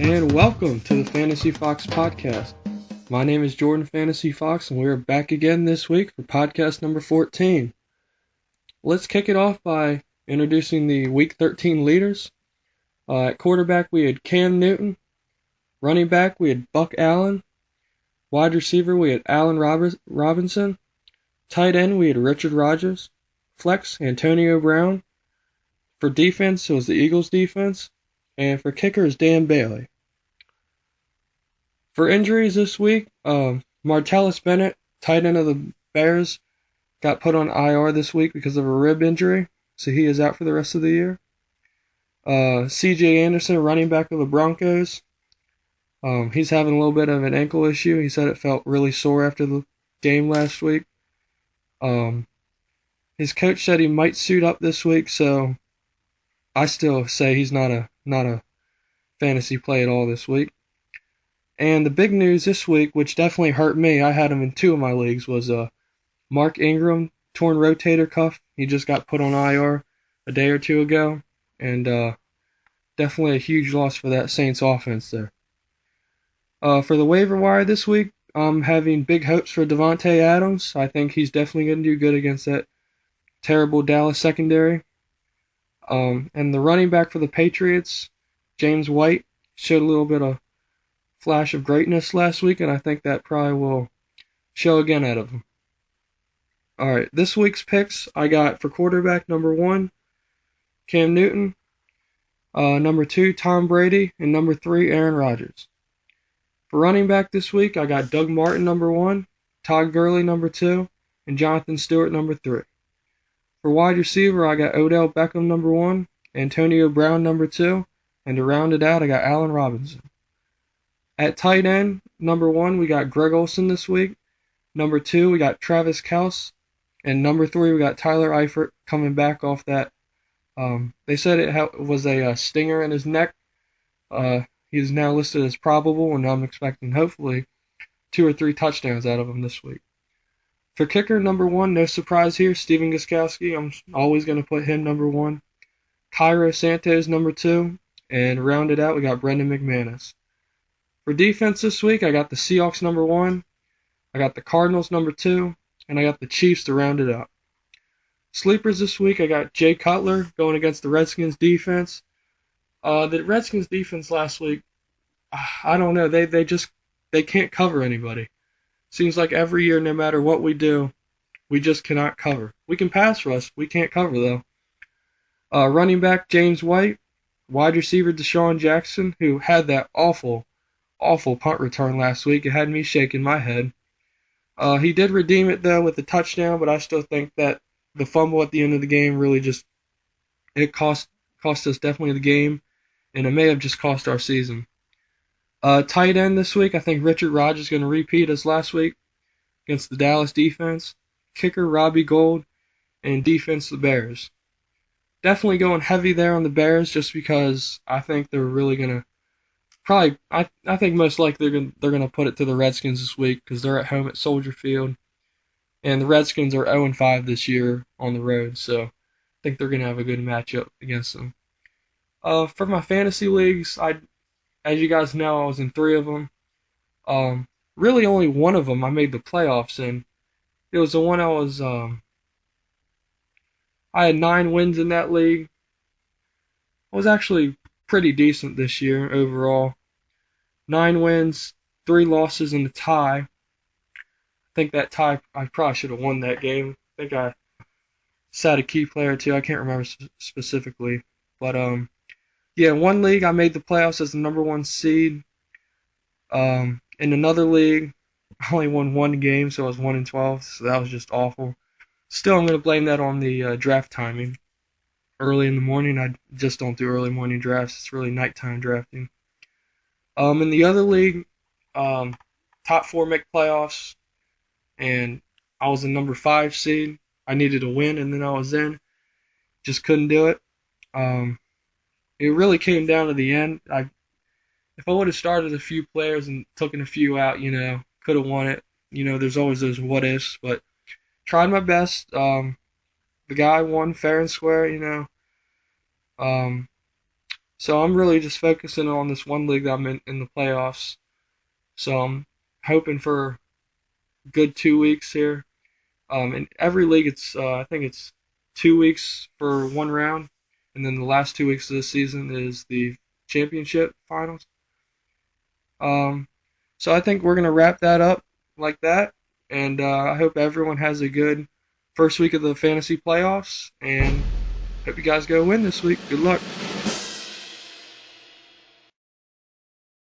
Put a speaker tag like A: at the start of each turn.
A: and welcome to the Fantasy Fox podcast. My name is Jordan Fantasy Fox, and we're back again this week for podcast number 14. Let's kick it off by introducing the Week 13 leaders. At quarterback, we had Cam Newton. Running back, we had Buck Allen. Wide receiver, we had Allen Robinson. Tight end, we had Richard Rodgers. Flex, Antonio Brown. For defense, it was the Eagles defense. And for kicker is Dan Bailey. For injuries this week, Martellus Bennett, tight end of the Bears, got put on IR this week because of a rib injury, so he is out for the rest of the year. C.J. Anderson, running back of the Broncos, he's having a little bit of an ankle issue. He said it felt really sore after the game last week. His coach said he might suit up this week, so I still say he's not a fantasy play at all this week. And the big news this week, which definitely hurt me, I had him in two of my leagues, was Mark Ingram, torn rotator cuff. He just got put on IR a day or two ago, and definitely a huge loss for that Saints offense there. For the waiver wire this week, I'm having big hopes for Devontae Adams. I think he's definitely going to do good against that terrible Dallas secondary. And the running back for the Patriots, James White, showed a little bit of flash of greatness last week, and I think that probably will show again out of him. Alright, this week's picks I got for quarterback number 1, Cam Newton, number 2, Tom Brady, and number 3, Aaron Rodgers. For running back this week, I got Doug Martin number 1, Todd Gurley number 2, and Jonathan Stewart number 3. For wide receiver, I got Odell Beckham number 1, Antonio Brown number 2, and to round it out, I got Allen Robinson. At tight end, number 1, we got Greg Olsen this week. Number 2, we got Travis Kelce. And number 3, we got Tyler Eifert coming back off that. They said it was a stinger in his neck. He's now listed as probable, and I'm expecting hopefully 2 or 3 touchdowns out of him this week. For kicker, number 1, no surprise here, Stephen Gostkowski. I'm always going to put him number 1. Cairo Santos number 2. And rounded out, we got Brendan McManus. For defense this week, I got the Seahawks number 1, I got the Cardinals number 2, and I got the Chiefs to round it up. Sleepers this week, I got Jay Cutler going against the Redskins defense. The Redskins defense last week, I don't know, they can't cover anybody. Seems like every year, no matter what we do, we just cannot cover. We can pass rush, we can't cover though. Running back James White, wide receiver Deshaun Jackson, who had that awful punt return last week. It had me shaking my head. He did redeem it though with a touchdown, but I still think that the fumble at the end of the game really it cost us definitely the game, and it may have just cost our season. Tight end this week, I think Richard Rodgers is going to repeat as last week against the Dallas defense. Kicker Robbie Gould, and defense the Bears. Definitely going heavy there on the Bears just because I think they're really going to I think most likely they're gonna put it to the Redskins this week because they're at home at Soldier Field, and the Redskins are 0-5 this year on the road, so I think they're gonna have a good matchup against them. For my fantasy leagues, as you guys know, I was in 3 of them. Really only one of them I made the playoffs in. It was the one I had 9 wins in that league. I was actually pretty decent this year overall. 9 wins, 3 losses, and a tie. I think that tie, I probably should have won that game. I think I sat a key player too. I can't remember specifically. But, yeah, in one league I made the playoffs as the number 1 seed. In another league, I only won 1 game, so I was 1-12, so that was just awful. Still, I'm going to blame that on the draft timing. Early in the morning, I just don't do early morning drafts. It's really nighttime drafting. In the other league, top 4 make playoffs, and I was the number 5 seed. I needed a win, and then I was in. Just couldn't do it. It really came down to the end. If I would have started a few players and taken a few out, could have won it. There's always those what ifs, but tried my best. The guy won fair and square, So I'm really just focusing on this one league that I'm in the playoffs. So I'm hoping for a good 2 weeks here. In every league, it's I think it's 2 weeks for one round, and then the last 2 weeks of the season is the championship finals. Um, so I think we're gonna wrap that up like that, and I hope everyone has a good first week of the fantasy playoffs, and hope you guys go win this week. Good luck.